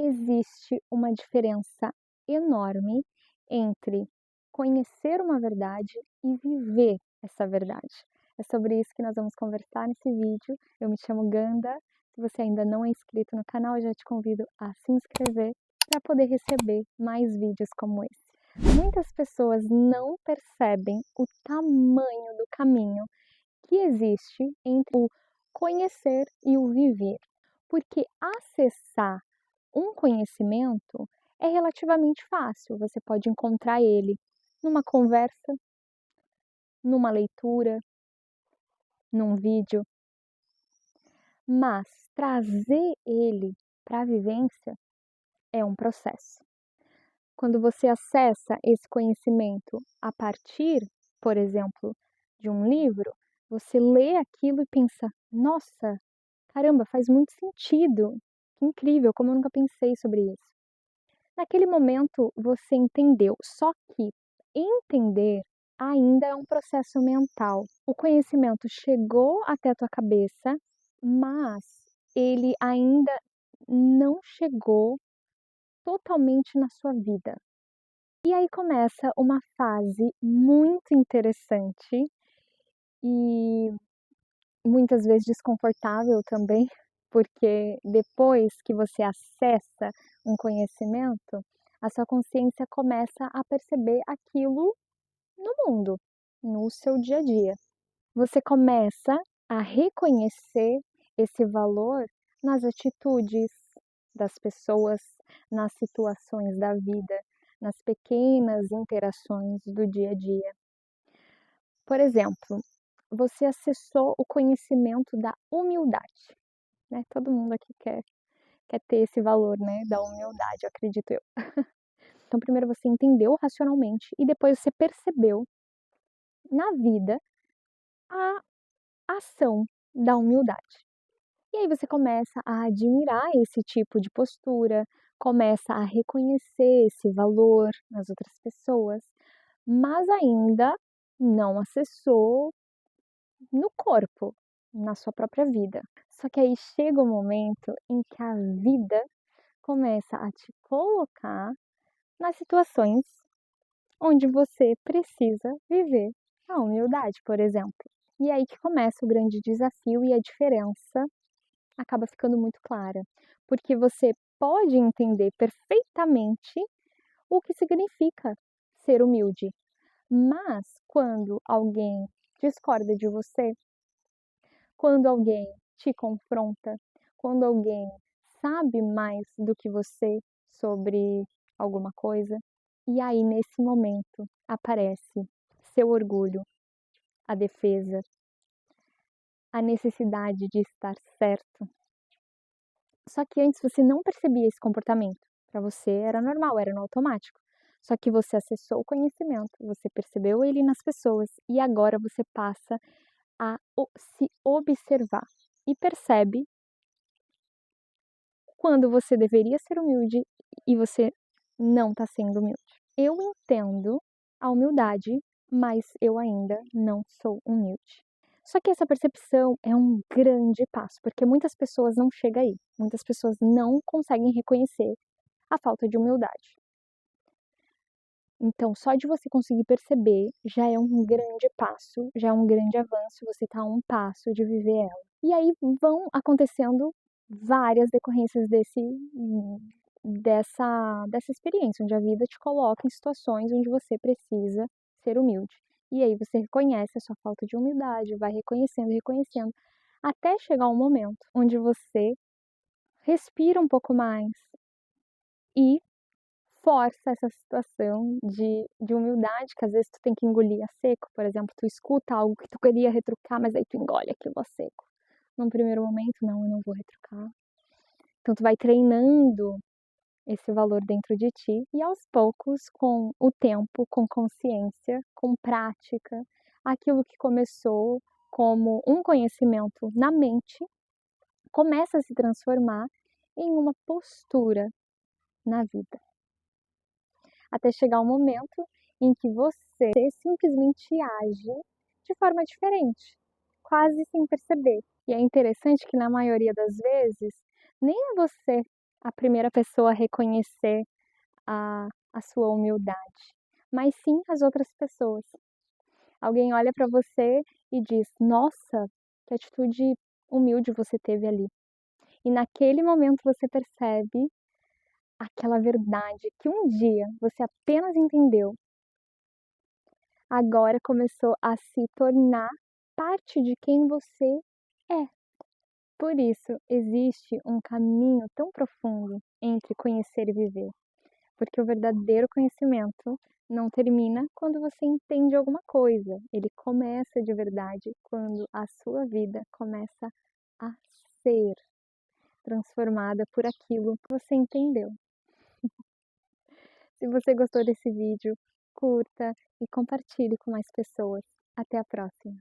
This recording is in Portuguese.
existe uma diferença enorme entre conhecer uma verdade e viver essa verdade. É sobre isso que nós vamos conversar nesse vídeo. Eu me chamo Ganda. Se você ainda não é inscrito no canal, eu já te convido a se inscrever para poder receber mais vídeos como esse. Muitas pessoas não percebem o tamanho do caminho que existe entre o conhecer e o viver, porque acessar um conhecimento é relativamente fácil, você pode encontrar ele numa conversa, numa leitura, num vídeo, mas trazer ele para a vivência é um processo. Quando você acessa esse conhecimento a partir, por exemplo, de um livro, você lê aquilo e pensa: nossa, caramba, faz muito sentido, que incrível, como eu nunca pensei sobre isso. Naquele momento você entendeu, só que entender ainda é um processo mental. O conhecimento chegou até a tua cabeça, mas ele ainda não chegou totalmente na sua vida. E aí começa uma fase muito interessante e muitas vezes desconfortável também, porque depois que você acessa um conhecimento, a sua consciência começa a perceber aquilo no mundo, no seu dia a dia. Você começa a reconhecer esse valor nas atitudes das pessoas, nas situações da vida, nas pequenas interações do dia a dia. Por exemplo, você acessou o conhecimento da humildade, né? Todo mundo aqui quer ter esse valor, né, da humildade, acredito eu. Então, primeiro você entendeu racionalmente e depois você percebeu na vida a ação da humildade. E aí você começa a admirar esse tipo de postura, começa a reconhecer esse valor nas outras pessoas, mas ainda não acessou no corpo, na sua própria vida. Só que aí chega o momento em que a vida começa a te colocar nas situações onde você precisa viver a humildade, por exemplo. E é aí que começa o grande desafio e a diferença acaba ficando muito clara, porque você pode entender perfeitamente o que significa ser humilde, mas quando alguém discorda de você, quando alguém te confronta, quando alguém sabe mais do que você sobre alguma coisa, e aí nesse momento aparece seu orgulho, a defesa, a necessidade de estar certo. Só que antes você não percebia esse comportamento. Para você era normal, era no automático. Só que você acessou o conhecimento, você percebeu ele nas pessoas e agora você passa a se observar e percebe quando você deveria ser humilde e você não está sendo humilde. Eu entendo a humildade, mas eu ainda não sou humilde. Só que essa percepção é um grande passo, porque muitas pessoas não chegam aí. Muitas pessoas não conseguem reconhecer a falta de humildade. Então, só de você conseguir perceber já é um grande passo, já é um grande avanço, você está a um passo de viver ela. E aí vão acontecendo várias decorrências dessa experiência, onde a vida te coloca em situações onde você precisa ser humilde. E aí você reconhece a sua falta de humildade, vai reconhecendo, reconhecendo, até chegar um momento onde você respira um pouco mais e força essa situação de humildade, que às vezes tu tem que engolir a seco, por exemplo, tu escuta algo que tu queria retrucar, mas aí tu engole aquilo a seco. Num primeiro momento, não, eu não vou retrucar. Então tu vai treinando esse valor dentro de ti e aos poucos, com o tempo, com consciência, com prática, aquilo que começou como um conhecimento na mente começa a se transformar em uma postura na vida. Até chegar um momento em que você simplesmente age de forma diferente, quase sem perceber. E é interessante que na maioria das vezes, nem é você a primeira pessoa a reconhecer a sua humildade, mas sim as outras pessoas. Alguém olha para você e diz: "Nossa, que atitude humilde você teve ali". E naquele momento você percebe aquela verdade que um dia você apenas entendeu, agora começou a se tornar parte de quem você é. Por isso, existe um caminho tão profundo entre conhecer e viver, porque o verdadeiro conhecimento não termina quando você entende alguma coisa, ele começa de verdade quando a sua vida começa a ser transformada por aquilo que você entendeu. Se você gostou desse vídeo, curta e compartilhe com mais pessoas. Até a próxima!